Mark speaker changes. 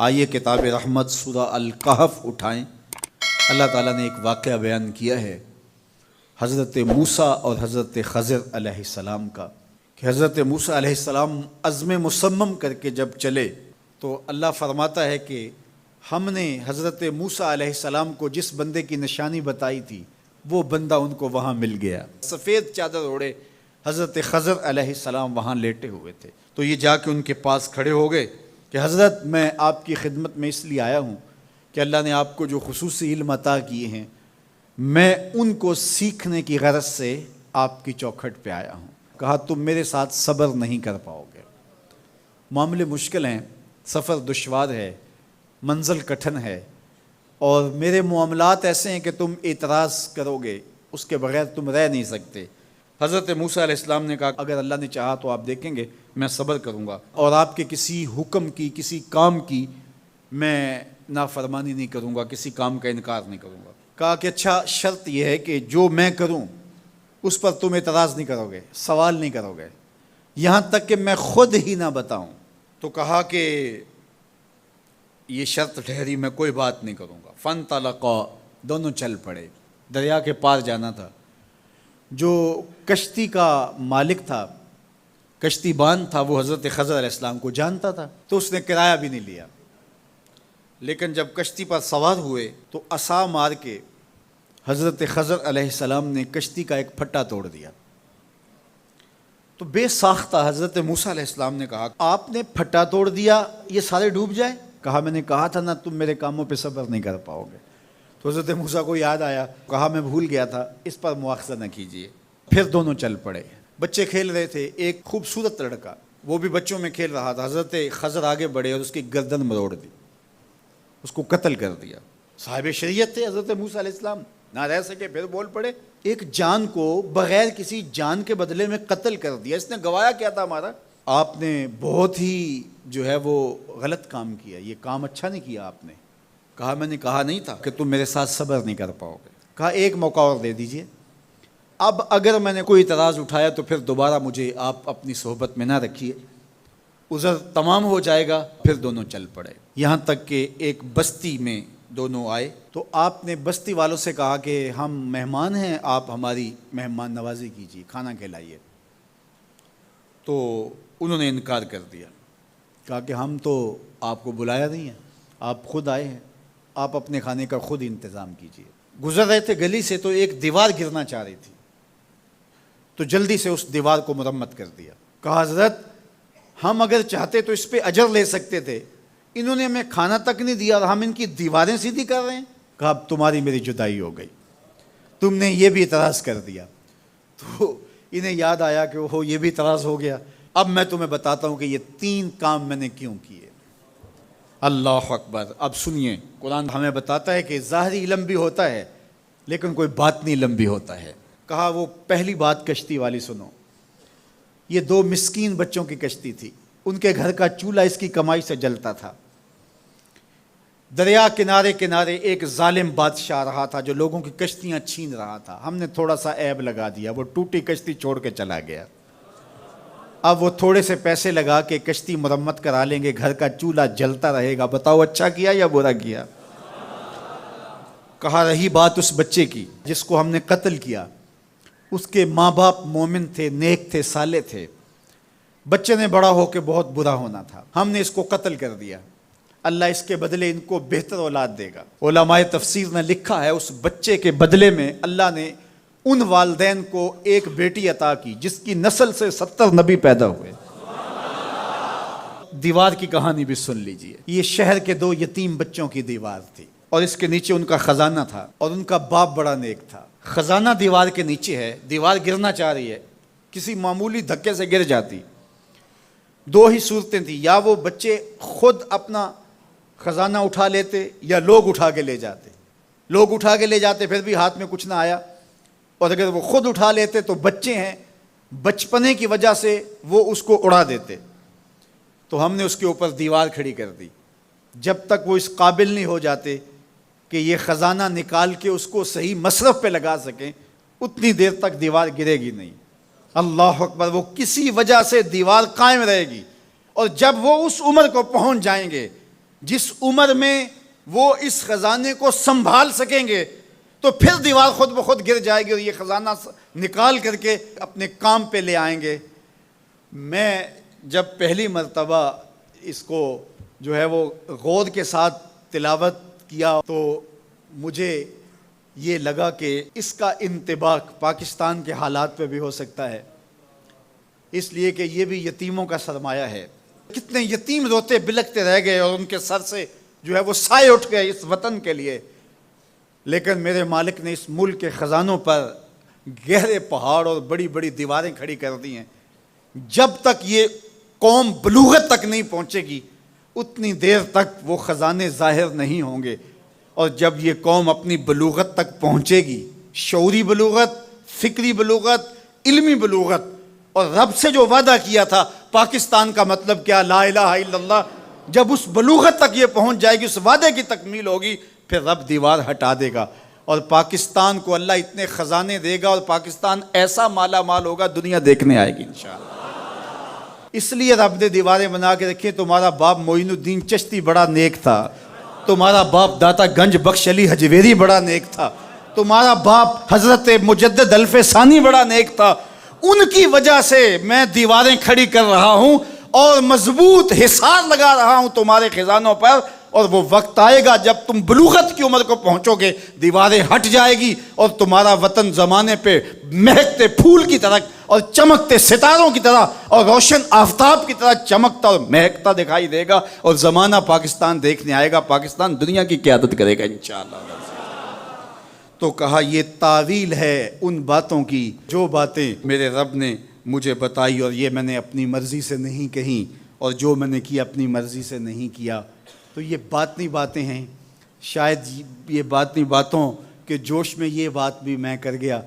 Speaker 1: آئیے کتاب رحمت سورہ الکہف اٹھائیں۔ اللہ تعالیٰ نے ایک واقعہ بیان کیا ہے حضرت موسیٰ اور حضرت خضر علیہ السلام کا، کہ حضرت موسیٰ علیہ السلام عزم مصمم کر کے جب چلے تو اللہ فرماتا ہے کہ ہم نے حضرت موسیٰ علیہ السلام کو جس بندے کی نشانی بتائی تھی وہ بندہ ان کو وہاں مل گیا۔ سفید چادر اوڑے حضرت خضر علیہ السلام وہاں لیٹے ہوئے تھے، تو یہ جا کے ان کے پاس کھڑے ہو گئے کہ حضرت میں آپ کی خدمت میں اس لیے آیا ہوں کہ اللہ نے آپ کو جو خصوصی علم عطا کیے ہیں میں ان کو سیکھنے کی غرض سے آپ کی چوکھٹ پہ آیا ہوں۔ کہا تم میرے ساتھ صبر نہیں کر پاؤ گے، معاملے مشکل ہیں، سفر دشوار ہے، منزل کٹھن ہے، اور میرے معاملات ایسے ہیں کہ تم اعتراض کرو گے، اس کے بغیر تم رہ نہیں سکتے۔ حضرت موسیٰ علیہ السلام نے کہا اگر اللہ نے چاہا تو آپ دیکھیں گے میں صبر کروں گا، اور آپ کے کسی حکم کی کسی کام کی میں نافرمانی نہیں کروں گا، کسی کام کا انکار نہیں کروں گا۔ کہا کہ اچھا شرط یہ ہے کہ جو میں کروں اس پر تم اعتراض نہیں کرو گے، سوال نہیں کرو گے، یہاں تک کہ میں خود ہی نہ بتاؤں۔ تو کہا کہ یہ شرط ٹھہری، میں کوئی بات نہیں کروں گا۔ فانطلقا، دونوں چل پڑے، دریا کے پار جانا تھا۔ جو کشتی کا مالک تھا، کشتی بان تھا، وہ حضرت خضر علیہ السلام کو جانتا تھا، تو اس نے کرایہ بھی نہیں لیا، لیکن جب کشتی پر سوار ہوئے تو عصا مار کے حضرت خضر علیہ السلام نے کشتی کا ایک پھٹا توڑ دیا۔ تو بے ساختہ حضرت موسیٰ علیہ السلام نے کہا آپ نے پھٹا توڑ دیا، یہ سارے ڈوب جائیں؟ کہا میں نے کہا تھا نا تم میرے کاموں پہ صبر نہیں کر پاؤ گے۔ تو حضرت موسیٰ کو یاد آیا، کہا میں بھول گیا تھا، اس پر مواخذہ نہ کیجیے۔ پھر دونوں چل پڑے۔ بچے کھیل رہے تھے، ایک خوبصورت لڑکا وہ بھی بچوں میں کھیل رہا تھا۔ حضرت خضر آگے بڑھے اور اس کی گردن مروڑ دی، اس کو قتل کر دیا۔ صاحب شریعت تھے حضرت موسیٰ علیہ السلام، نہ رہ سکے، پھر بول پڑے ایک جان کو بغیر کسی جان کے بدلے میں قتل کر دیا، اس نے گوایا کیا تھا ہمارا؟ آپ نے بہت ہی جو ہے وہ غلط کام کیا، یہ کام اچھا نہیں کیا آپ نے۔ کہا میں نے کہا نہیں تھا کہ تم میرے ساتھ صبر نہیں کر پاؤ گے۔ کہا ایک موقع اور دے دیجئے، اب اگر میں نے کوئی اعتراض اٹھایا تو پھر دوبارہ مجھے آپ اپنی صحبت میں نہ رکھیے، عذر تمام ہو جائے گا۔ پھر دونوں چل پڑے، یہاں تک کہ ایک بستی میں دونوں آئے تو آپ نے بستی والوں سے کہا کہ ہم مہمان ہیں، آپ ہماری مہمان نوازی کیجیے، کھانا کھلائیے۔ تو انہوں نے انکار کر دیا، کہا کہ ہم تو آپ کو بلایا نہیں ہے، آپ خود آئے ہیں، آپ اپنے کھانے کا خود انتظام کیجیے۔ گزر رہے تھے گلی سے تو ایک دیوار گرنا چاہ رہی تھی، تو جلدی سے اس دیوار کو مرمت کر دیا۔ کہا حضرت ہم اگر چاہتے تو اس پہ اجر لے سکتے تھے، انہوں نے ہمیں کھانا تک نہیں دیا اور ہم ان کی دیواریں سیدھی کر رہے ہیں۔ کہا اب تمہاری میری جدائی ہو گئی، تم نے یہ بھی اعتراض کر دیا۔ تو انہیں یاد آیا کہ وہ یہ بھی اعتراض ہو گیا۔ اب میں تمہیں بتاتا ہوں کہ یہ 3 کام میں نے کیوں کیے۔ اللہ اکبر۔ اب سنیے، قرآن ہمیں بتاتا ہے کہ ظاہری علم بھی ہوتا ہے لیکن کوئی باطنی علم بھی ہوتا ہے۔ کہا وہ پہلی بات کشتی والی سنو، یہ 2 مسکین بچوں کی کشتی تھی، ان کے گھر کا چولہا اس کی کمائی سے جلتا تھا۔ دریا کنارے کنارے ایک ظالم بادشاہ رہا تھا جو لوگوں کی کشتیاں چھین رہا تھا، ہم نے تھوڑا سا عیب لگا دیا، وہ ٹوٹی کشتی چھوڑ کے چلا گیا۔ اب وہ تھوڑے سے پیسے لگا کے کشتی مرمت کرا لیں گے، گھر کا چولہا جلتا رہے گا، بتاؤ اچھا کیا یا برا کیا؟ کہا رہی بات اس بچے کی جس کو ہم نے قتل کیا، اس کے ماں باپ مومن تھے، نیک تھے، صالح تھے، بچے نے بڑا ہو کے بہت برا ہونا تھا، ہم نے اس کو قتل کر دیا، اللہ اس کے بدلے ان کو بہتر اولاد دے گا۔ علماء تفسیر نے لکھا ہے اس بچے کے بدلے میں اللہ نے ان والدین کو ایک بیٹی عطا کی جس کی نسل سے 70 نبی پیدا ہوئے۔ دیوار کی کہانی بھی سن لیجئے، یہ شہر کے 2 یتیم بچوں کی دیوار تھی اور اس کے نیچے ان کا خزانہ تھا، اور ان کا باپ بڑا نیک تھا۔ خزانہ دیوار کے نیچے ہے، دیوار گرنا چاہ رہی ہے، کسی معمولی دھکے سے گر جاتی۔ 2 ہی صورتیں تھیں، یا وہ بچے خود اپنا خزانہ اٹھا لیتے یا لوگ اٹھا کے لے جاتے۔ لوگ اٹھا کے لے جاتے پھر بھی ہاتھ میں کچھ نہ آیا، اور اگر وہ خود اٹھا لیتے تو بچے ہیں، بچپنے کی وجہ سے وہ اس کو اڑا دیتے۔ تو ہم نے اس کے اوپر دیوار کھڑی کر دی، جب تک وہ اس قابل نہیں ہو جاتے کہ یہ خزانہ نکال کے اس کو صحیح مصرف پہ لگا سکیں، اتنی دیر تک دیوار گرے گی نہیں۔ اللہ اکبر۔ وہ کسی وجہ سے دیوار قائم رہے گی، اور جب وہ اس عمر کو پہنچ جائیں گے جس عمر میں وہ اس خزانے کو سنبھال سکیں گے تو پھر دیوار خود بخود گر جائے گی اور یہ خزانہ نکال کر کے اپنے کام پہ لے آئیں گے۔ میں جب پہلی مرتبہ اس کو جو ہے وہ غور کے ساتھ تلاوت کیا تو مجھے یہ لگا کہ اس کا انطباق پاکستان کے حالات پہ بھی ہو سکتا ہے، اس لیے کہ یہ بھی یتیموں کا سرمایہ ہے۔ کتنے یتیم روتے بلکتے رہ گئے اور ان کے سر سے جو ہے وہ سائے اٹھ گئے اس وطن کے لیے، لیکن میرے مالک نے اس ملک کے خزانوں پر گہرے پہاڑ اور بڑی بڑی دیواریں کھڑی کر دی ہیں۔ جب تک یہ قوم بلوغت تک نہیں پہنچے گی اتنی دیر تک وہ خزانے ظاہر نہیں ہوں گے، اور جب یہ قوم اپنی بلوغت تک پہنچے گی، شعوری بلوغت، فکری بلوغت، علمی بلوغت، اور رب سے جو وعدہ کیا تھا پاکستان کا مطلب کیا، لا الہ الا اللہ، جب اس بلوغت تک یہ پہنچ جائے گی، اس وعدے کی تکمیل ہوگی، پھر رب دیوار ہٹا دے گا اور پاکستان کو اللہ اتنے خزانے دے گا اور پاکستان ایسا مالا مال ہوگا دنیا دیکھنے آئے گی انشاءاللہ۔ اس لیے رب نے دیواریں بنا کے رکھی۔ تمہارا باپ معین الدین چشتی بڑا نیک تھا، تمہارا باپ داتا گنج بخش علی حجویری بڑا نیک تھا، تمہارا باپ حضرت مجدد الف ثانی بڑا نیک تھا، ان کی وجہ سے میں دیواریں کھڑی کر رہا ہوں اور مضبوط حصار لگا رہا ہوں تمہارے خزانوں پر، اور وہ وقت آئے گا جب تم بلوغت کی عمر کو پہنچو گے، دیواریں ہٹ جائے گی اور تمہارا وطن زمانے پہ مہکتے پھول کی طرح اور چمکتے ستاروں کی طرح اور روشن آفتاب کی طرح چمکتا اور مہکتا دکھائی دے گا، اور زمانہ پاکستان دیکھنے آئے گا، پاکستان دنیا کی قیادت کرے گا انشاءاللہ۔ تو کہا یہ تعویل ہے ان باتوں کی جو باتیں میرے رب نے مجھے بتائی، اور یہ میں نے اپنی مرضی سے نہیں کہیں، اور جو میں نے کیا اپنی مرضی سے نہیں کیا۔ تو یہ باطنی باتیں ہیں، شاید یہ باطنی باتوں کے جوش میں یہ بات بھی میں کر گیا،